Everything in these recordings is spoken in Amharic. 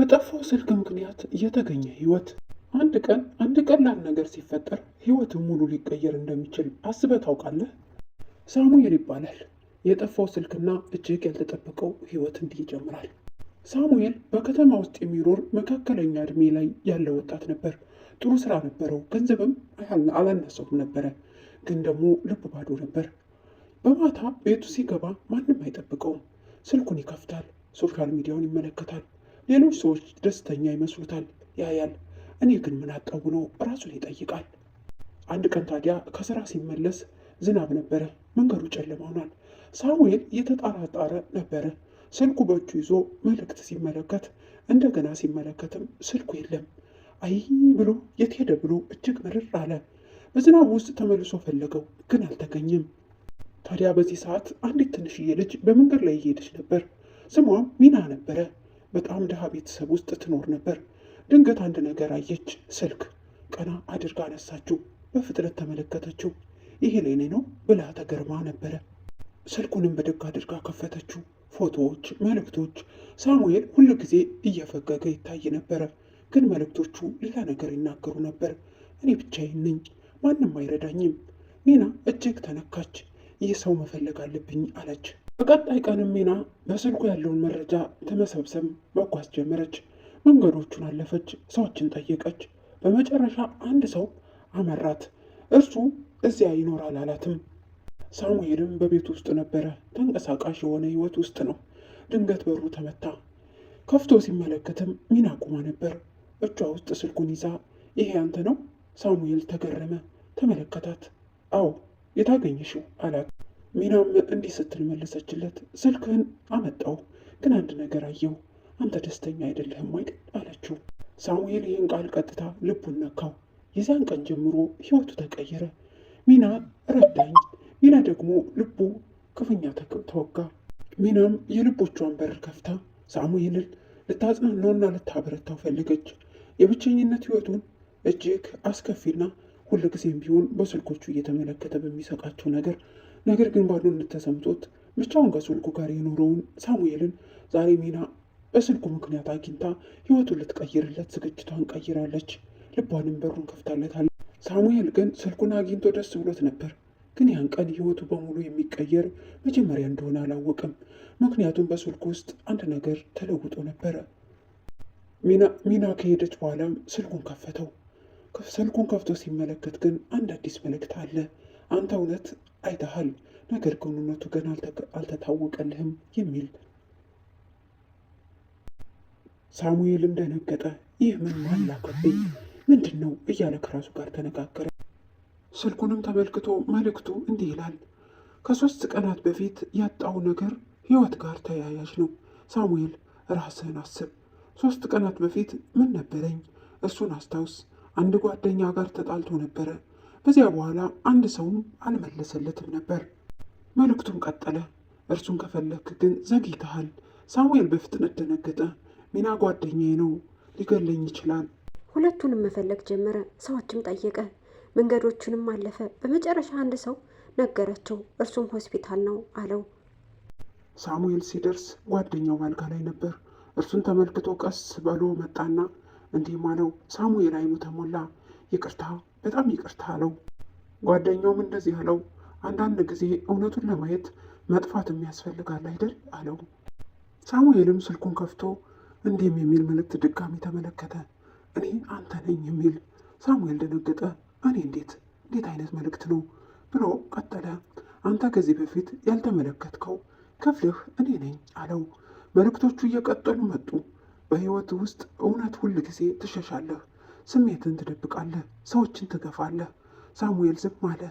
በጠፋው ስልክ ምክንያት የተገኘ ህይወት። አንድ ቀላል ነገር ሲፈጠር ህይወትን ሙሉ ሊቀየር እንደሚችል አስበህ ታውቃለህ? ሳሙኤል ይባላል። የጠፋው ስልክና እጅግ ያልተጠበቀው ህይወት እንዲህ ይጀምራል። ሳሙኤል በከተማ ውስጥ የሚኖር መካከለኛ እድሜ ላይ ያለ ወጣት ነበር። ጥሩ ስራ ነበረው፣ ገንዘብም አላነሰውም ነበረ። ግን ደግሞ ልብ ባዶ ነበር። በማታ ቤቱ ሲገባ ማንም አይጠብቀውም። ስልኩን ይከፍታል፣ ሶሻል ሚዲያውን ይመለከታል። ሌሎች ሰዎች ደስተኛ ይመስሉታል፣ ያያል። እኔ ግን ምን አጣው ብሎ ራሱን ይጠይቃል። አንድ ቀን ታዲያ ከስራ ሲመለስ ዝናብ ነበረ፣ መንገዱ ጨለማ ሆኗል። ሳሙኤል እየተጠራጠረ ነበረ። ስልኩ በእጁ ይዞ መልእክት ሲመለከት እንደገና ሲመለከትም ስልኩ የለም። አይ ብሎ የት ሄደ ብሎ እጅግ ምርር አለ። በዝናቡ ውስጥ ተመልሶ ፈለገው፣ ግን አልተገኘም። ታዲያ በዚህ ሰዓት አንዲት ትንሽዬ ልጅ በመንገድ ላይ እየሄደች ነበር። ስሟም ሚና ነበረ። በጣም ድሃ ቤተሰብ ውስጥ ትኖር ነበር። ድንገት አንድ ነገር አየች። ስልክ ቀና አድርጋ አነሳችው። በፍጥነት ተመለከተችው። ይሄ ለኔ ነው ብላ ተገርማ ነበረ። ስልኩንም በደግ አድርጋ ከፈተችው። ፎቶዎች፣ መልእክቶች። ሳሙኤል ሁሉ ጊዜ እየፈገገ ይታይ ነበረ። ግን መልእክቶቹ ሌላ ነገር ይናገሩ ነበር። እኔ ብቻዬን ነኝ፣ ማንም አይረዳኝም። ሚና እጅግ ተነካች። ይህ ሰው መፈለግ አለብኝ አለች። በቀጣይ ቀንም ሚና በስልኩ ያለውን መረጃ ለመሰብሰብ መጓዝ ጀመረች። መንገዶቹን አለፈች፣ ሰዎችን ጠየቀች። በመጨረሻ አንድ ሰው አመራት። እርሱ እዚያ ይኖራል አላትም። ሳሙኤልም በቤት ውስጥ ነበረ። ተንቀሳቃሽ የሆነ ህይወት ውስጥ ነው። ድንገት በሩ ተመታ። ከፍቶ ሲመለከትም ሚና ቆማ ነበር። እጇ ውስጥ ስልኩን ይዛ ይሄ አንተ ነው? ሳሙኤል ተገረመ። ተመለከታት። አዎ፣ የታገኘሽው አላት። ሚናም እንዲህ ስትል መለሰችለት፣ ስልክህን አመጣው፣ ግን አንድ ነገር አየው። አንተ ደስተኛ አይደለህም አይደል አለችው። ሳሙኤል ይህን ቃል ቀጥታ ልቡን ነካው። የዚያን ቀን ጀምሮ ህይወቱ ተቀየረ። ሚና ረዳኝ። ሚና ደግሞ ልቡ ክፉኛ ተወጋ። ሚናም የልቦቿን በር ከፍታ ሳሙኤልን ልታጽናናውና ልታበረታው ፈለገች። የብቸኝነት ህይወቱን እጅግ አስከፊና ሁልጊዜም ቢሆን በስልኮቹ እየተመለከተ በሚሰቃቸው ነገር ግን ባዶነት ተሰምቶት ብቻውን ከስልኩ ጋር የኖረውን ሳሙኤልን ዛሬ ሚና በስልኩ ምክንያት አግኝታ ህይወቱን ልትቀይርለት ዝግጅቷን ቀይራለች። ልቧንም በሩን ከፍታለታለች። ሳሙኤል ግን ስልኩን አግኝቶ ደስ ብሎት ነበር። ግን ያን ቀን ህይወቱ በሙሉ የሚቀየር መጀመሪያ እንደሆነ አላወቅም። ምክንያቱም በስልኩ ውስጥ አንድ ነገር ተለውጦ ነበረ። ሚና ከሄደች በኋላም ስልኩን ከፈተው። ስልኩን ከፍቶ ሲመለከት ግን አንድ አዲስ መልእክት አለ። አንተ እውነት አይተሃል፣ ነገር ግን እውነቱ ገና አልተታወቀልህም የሚል። ሳሙኤልም ደነገጠ። ይህ ምን ማላከብኝ ምንድን ነው እያለ ከራሱ ጋር ተነጋገረ። ስልኩንም ተመልክቶ መልእክቱ እንዲህ ይላል። ከ3 ቀናት በፊት ያጣው ነገር ህይወት ጋር ተያያዥ ነው። ሳሙኤል ራስህን አስብ። 3 ቀናት በፊት ምን ነበረኝ? እሱን አስታውስ። አንድ ጓደኛ ጋር ተጣልቶ ነበረ። በዚያ በኋላ አንድ ሰውም አልመለሰለትም ነበር። መልእክቱም ቀጠለ። እርሱን ከፈለክ ግን ዘግይተሃል። ሳሙኤል በፍጥነት ደነገጠ። ሚና ጓደኛዬ ነው፣ ሊገለኝ ይችላል። ሁለቱንም መፈለግ ጀመረ። ሰዎችም ጠየቀ፣ መንገዶቹንም አለፈ። በመጨረሻ አንድ ሰው ነገረችው። እርሱም ሆስፒታል ነው አለው። ሳሙኤል ሲደርስ ጓደኛው አልጋ ላይ ነበር። እርሱን ተመልክቶ ቀስ ብሎ መጣና እንዲህም አለው። ሳሙኤል አይኑ ተሞላ። ይቅርታ፣ በጣም ይቅርታ አለው። ጓደኛውም እንደዚህ አለው፣ አንዳንድ ጊዜ እውነቱን ለማየት መጥፋትም ያስፈልጋል አይደል አለው። ሳሙኤልም ስልኩን ከፍቶ እንዲህም የሚል መልእክት ድጋሚ ተመለከተ። እኔ አንተ ነኝ የሚል። ሳሙኤል ደነገጠ። እኔ እንዴት አይነት መልእክት ነው ብሎ ቀጠለ። አንተ ከዚህ በፊት ያልተመለከትከው ክፍልህ እኔ ነኝ አለው። መልእክቶቹ እየቀጠሉ መጡ። በህይወት ውስጥ እውነት ሁል ጊዜ ትሸሻለህ፣ ስሜትን ትደብቃለህ፣ ሰዎችን ትገፋለህ። ሳሙኤል ዝም አለ።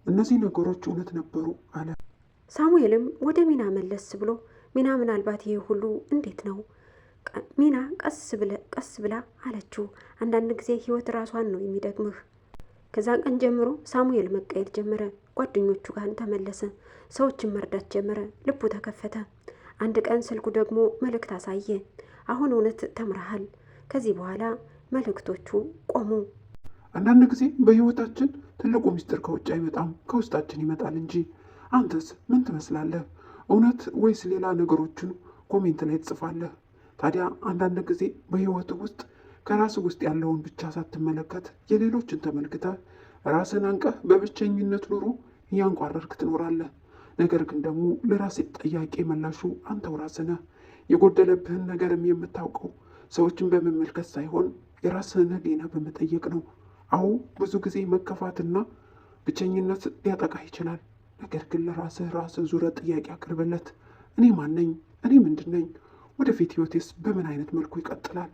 እነዚህ ነገሮች እውነት ነበሩ አለ። ሳሙኤልም ወደ ሚና መለስ ብሎ ሚና ምናልባት ይህ ሁሉ እንዴት ነው? ሚና ቀስ ብላ አለችው። አንዳንድ ጊዜ ህይወት ራሷን ነው የሚደግምህ። ከዛ ቀን ጀምሮ ሳሙኤል መቀየር ጀመረ። ጓደኞቹ ጋር ተመለሰ። ሰዎችን መርዳት ጀመረ። ልቡ ተከፈተ። አንድ ቀን ስልኩ ደግሞ መልእክት አሳየ። አሁን እውነት ተምረሃል። ከዚህ በኋላ መልእክቶቹ ቆሙ። አንዳንድ ጊዜ በህይወታችን ትልቁ ምስጢር ከውጭ አይመጣም፣ ከውስጣችን ይመጣል እንጂ። አንተስ ምን ትመስላለህ? እውነት ወይስ ሌላ ነገሮችን ኮሜንት ላይ ትጽፋለህ? ታዲያ አንዳንድ ጊዜ በህይወት ውስጥ ከራስህ ውስጥ ያለውን ብቻ ሳትመለከት የሌሎችን ተመልክተህ ራስን አንቀህ በብቸኝነት ኑሮ እያንቋረርክ ትኖራለህ። ነገር ግን ደግሞ ለራሴ ጠያቄ መላሹ አንተው ራስህ ነህ። የጎደለብህን ነገርም የምታውቀው ሰዎችን በመመልከት ሳይሆን የራስህን ህሊና በመጠየቅ ነው። አዎ ብዙ ጊዜ መከፋትና ብቸኝነት ሊያጠቃህ ይችላል። ነገር ግን ለራስህ ዙረ ጥያቄ አቅርብለት። እኔ ማን ነኝ? እኔ ምንድን ነኝ? ወደፊት ህይወቴስ በምን አይነት መልኩ ይቀጥላል?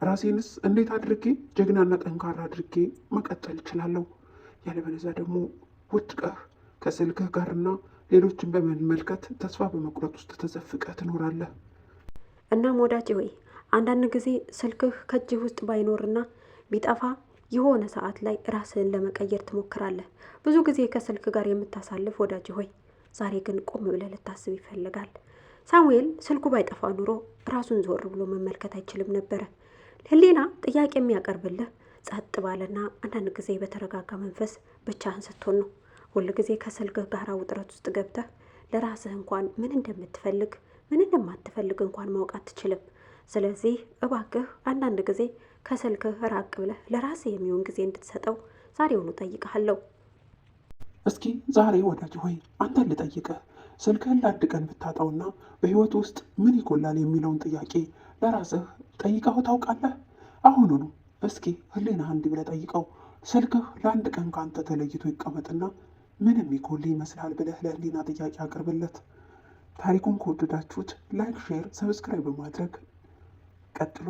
ራሴንስ እንዴት አድርጌ ጀግናና ጠንካራ አድርጌ መቀጠል እችላለሁ? ያለበለዚያ ደግሞ ውድቀህ ከስልክህ ጋርና ሌሎችን በመመልከት ተስፋ በመቁረጥ ውስጥ ተዘፍቀህ ትኖራለህ። እናም ወዳጄ ሆይ አንዳንድ ጊዜ ስልክህ ከእጅህ ውስጥ ባይኖርና ቢጠፋ የሆነ ሰዓት ላይ ራስህን ለመቀየር ትሞክራለህ። ብዙ ጊዜ ከስልክ ጋር የምታሳልፍ ወዳጄ ሆይ ዛሬ ግን ቆም ብለህ ልታስብ ይፈልጋል። ሳሙኤል ስልኩ ባይጠፋ ኑሮ ራሱን ዞር ብሎ መመልከት አይችልም ነበረ። ህሊና ጥያቄ የሚያቀርብልህ ጸጥ ባለና አንዳንድ ጊዜ በተረጋጋ መንፈስ ብቻህን ስትሆን ነው። ሁል ጊዜ ከስልክህ ጋር ውጥረት ውስጥ ገብተህ ለራስህ እንኳን ምን እንደምትፈልግ ምን እንደማትፈልግ እንኳን ማወቅ አትችልም። ስለዚህ እባክህ አንዳንድ ጊዜ ከስልክህ ራቅ ብለህ ለራስህ የሚሆን ጊዜ እንድትሰጠው ዛሬውኑ ጠይቀሃለሁ። እስኪ ዛሬ ወዳጅ ሆይ አንተን ልጠይቅህ። ስልክህን ለአንድ ቀን ብታጣውና በህይወት ውስጥ ምን ይጎላል የሚለውን ጥያቄ ለራስህ ጠይቀው ታውቃለህ? አሁኑኑ እስኪ ህሊናህ እንዲህ ብለህ ጠይቀው። ስልክህ ለአንድ ቀን ከአንተ ተለይቶ ይቀመጥና ምን የሚጎል ይመስላል ብለህ ለህሊና ጥያቄ አቅርብለት። ታሪኩን ከወደዳችሁት ላይክ፣ ሼር፣ ሰብስክራይብ በማድረግ ቀጥሉ።